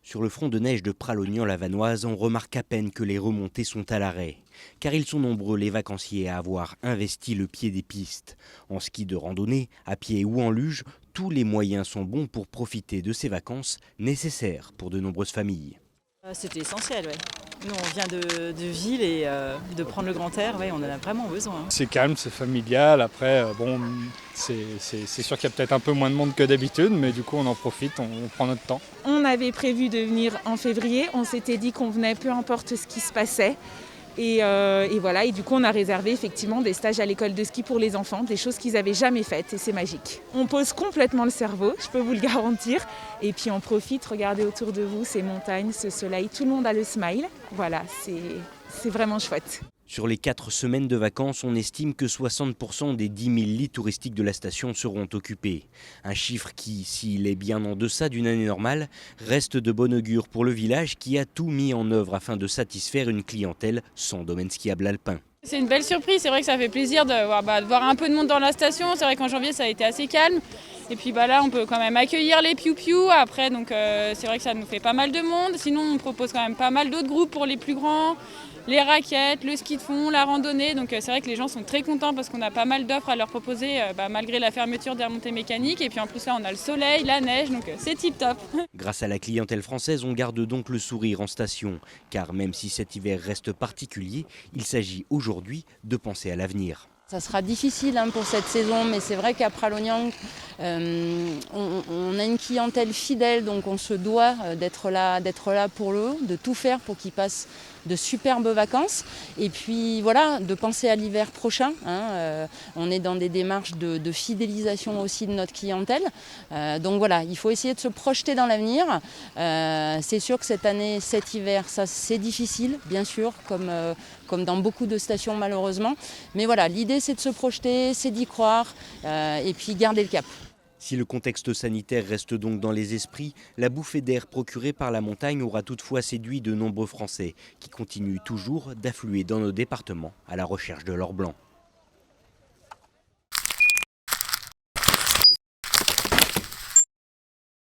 Sur le front de neige de Pralognan-la-Vanoise, on remarque à peine que les remontées sont à l'arrêt. Car ils sont nombreux les vacanciers à avoir investi le pied des pistes. En ski de randonnée, à pied ou en luge, tous les moyens sont bons pour profiter de ces vacances nécessaires pour de nombreuses familles. C'était essentiel, ouais. Nous, on vient de ville et de prendre le grand air, ouais, on en a vraiment besoin. C'est calme, c'est familial. Après, c'est sûr qu'il y a peut-être un peu moins de monde que d'habitude, mais du coup, on en profite, on prend notre temps. On avait prévu de venir en février. On s'était dit qu'on venait peu importe ce qui se passait. Et voilà, et du coup on a réservé effectivement des stages à l'école de ski pour les enfants, des choses qu'ils n'avaient jamais faites et c'est magique. On pose complètement le cerveau, je peux vous le garantir, et puis on profite, regardez autour de vous ces montagnes, ce soleil, tout le monde a le smile, voilà, c'est vraiment chouette. Sur les 4 semaines de vacances, on estime que 60% des 10 000 lits touristiques de la station seront occupés. Un chiffre qui, s'il est bien en deçà d'une année normale, reste de bon augure pour le village qui a tout mis en œuvre afin de satisfaire une clientèle sans domaine skiable alpin. C'est une belle surprise, c'est vrai que ça fait plaisir de voir un peu de monde dans la station. C'est vrai qu'en janvier ça a été assez calme. Et puis là on peut quand même accueillir les piou-piou après, donc c'est vrai que ça nous fait pas mal de monde. Sinon on propose quand même pas mal d'autres groupes pour les plus grands. Les raquettes, le ski de fond, la randonnée. Donc c'est vrai que les gens sont très contents parce qu'on a pas mal d'offres à leur proposer malgré la fermeture des remontées mécaniques. Et puis en plus là on a le soleil, la neige, donc c'est tip top. Grâce à la clientèle française, on garde donc le sourire en station. Car même si cet hiver reste particulier, il s'agit aujourd'hui de penser à l'avenir. Ça sera difficile pour cette saison, mais c'est vrai qu'à Pralognan, on a une clientèle fidèle, donc on se doit d'être là pour eux, de tout faire pour qu'ils passent de superbes vacances. Et puis voilà, de penser à l'hiver prochain. On est dans des démarches de fidélisation aussi de notre clientèle. Donc voilà, il faut essayer de se projeter dans l'avenir. C'est sûr que cette année, cet hiver, ça c'est difficile, bien sûr, comme dans beaucoup de stations malheureusement. Mais voilà, l'idée c'est de se projeter, c'est d'y croire et puis garder le cap. Si le contexte sanitaire reste donc dans les esprits, la bouffée d'air procurée par la montagne aura toutefois séduit de nombreux Français qui continuent toujours d'affluer dans nos départements à la recherche de l'or blanc.